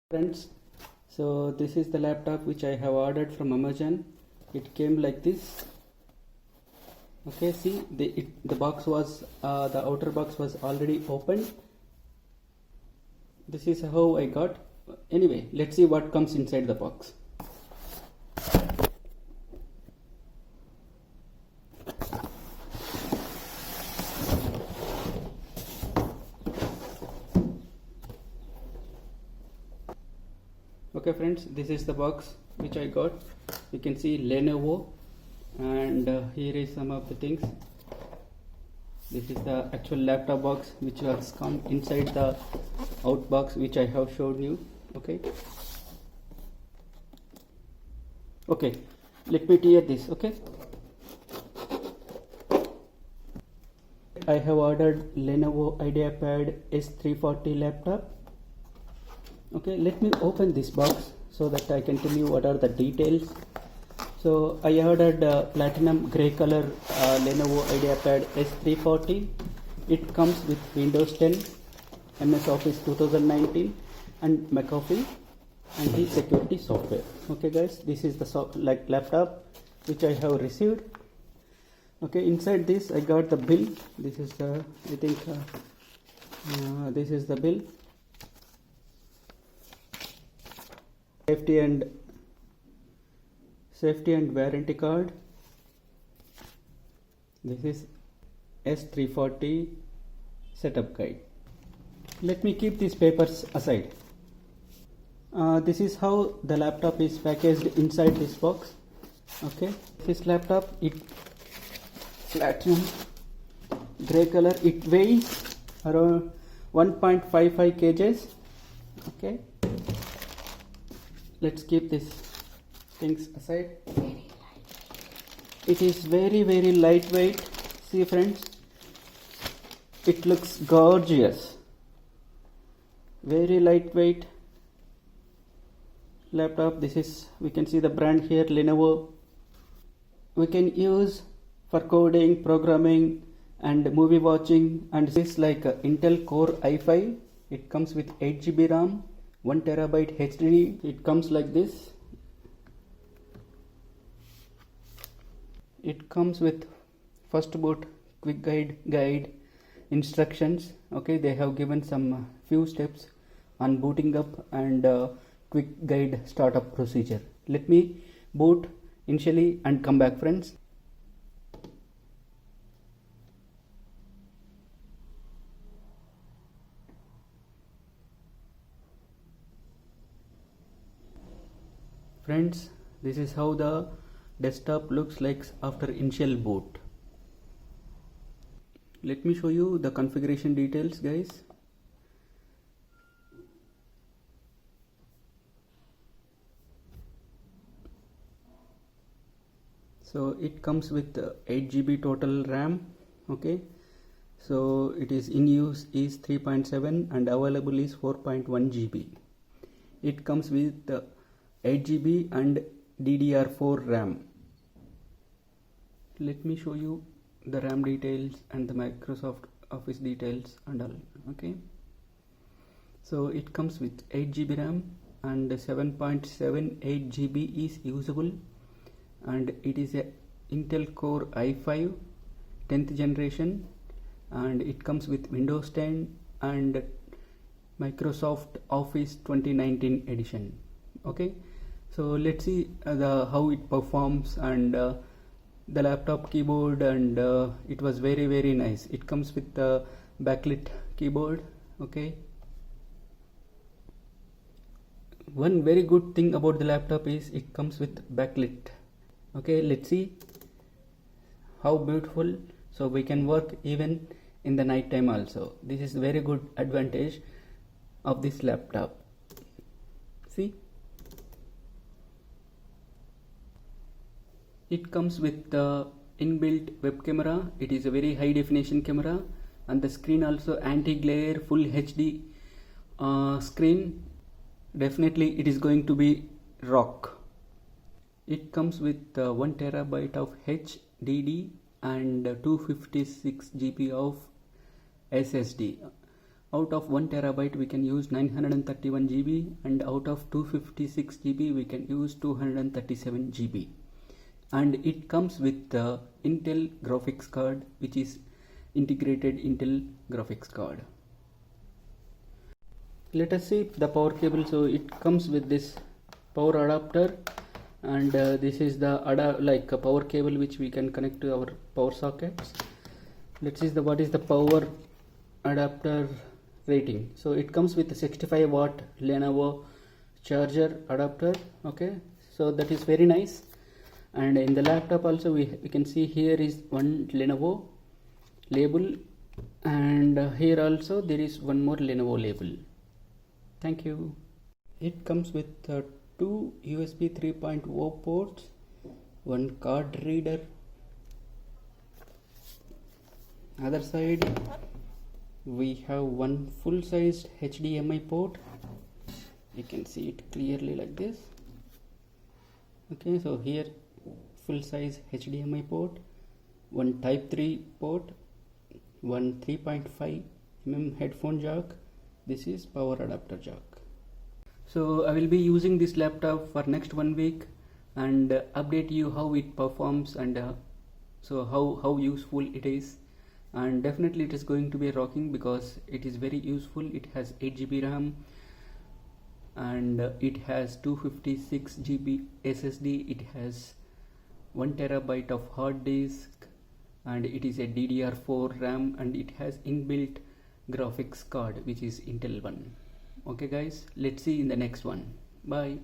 Friends, so this is the laptop which I have ordered from Amazon. It came like this. Okay, see the box was the outer box was already opened. This is how I got. Anyway, let's see what comes inside the box. Okay friends, this is the box which I got. You can see Lenovo, and here is some of the things. This is the actual laptop box which has come inside the out box which I have shown you. Okay, let me tear this. Okay, I have ordered Lenovo IdeaPad S340 laptop. Okay, let me open this box so that I can tell you what are the details. So I ordered platinum gray color Lenovo IdeaPad S340. It comes with Windows 10, MS Office 2019 and McAfee and the security software. Okay guys, this is the laptop which I have received. Okay, inside this I got the bill. This is the this is the bill. Safety and warranty card. This is S340 setup guide. Let me keep these papers aside. This is how the laptop is packaged inside this box. Okay, this laptop, it platinum gray color. It weighs around 1.55 kgs. Okay, let's keep these things aside. It is very lightweight. See friends, it looks gorgeous. Very lightweight laptop. This is, we can see the brand here, Lenovo. We can use for coding, programming and movie watching. And this is like Intel Core i5. It comes with 8 GB RAM, 1 TB HDD. It comes like this. It comes with first boot quick guide instructions. Okay, they have given some few steps on booting up and quick guide startup procedure. Let me boot initially and come back friends. Friends, this is how the desktop looks like after initial boot. Let me show you the configuration details guys. So it comes with 8 GB total RAM. Okay, so it is in use is 3.7 and available is 4.1 GB. It comes with 8 GB and DDR4 RAM. Let me show you the RAM details and the Microsoft Office details and all. Okay, so it comes with 8 GB RAM and 7.78 GB is usable, and it is a Intel Core i5 10th generation, and it comes with Windows 10 and Microsoft Office 2019 edition. Okay, so let's see how it performs, and the laptop keyboard, and it was very nice. It comes with the backlit keyboard. Okay, one very good thing about the laptop is it comes with backlit. Okay, let's see how beautiful. So we can work even in the night time also. This is very good advantage of this laptop. See, it comes with the inbuilt web camera. It is a very high definition camera, and the screen also anti-glare full HD screen. Definitely it is going to be rock. It comes with 1 TB of HDD and 256 GB of SSD. out of 1 terabyte we can use 931 GB, and out of 256 GB we can use 237 GB. And it comes with the Intel graphics card, which is integrated Intel graphics card. Let us see the power cable. So it comes with this power adapter, and this is the power cable which we can connect to our power sockets. Let's see what is the power adapter rating. So it comes with a 65 watt Lenovo charger adapter. Okay, so that is very nice. And in the laptop also we can see here is one Lenovo label, and here also there is one more Lenovo label. Thank you. It comes with two USB 3.0 ports, one card reader. Other side we have one full-sized HDMI port. You can see it clearly like this. Okay, so here full-size HDMI port, one Type 3 port, one 3.5 mm headphone jack. This is power adapter jack. So I will be using this laptop for next 1 week and update you how it performs, and so how useful it is. And definitely it is going to be rocking because it is very useful. It has 8 GB RAM, and it has 256 GB SSD. It has 1 terabyte of hard disk, and it is a DDR4 RAM, and it has inbuilt graphics card which is Intel one. Okay guys, let's see in the next one. Bye.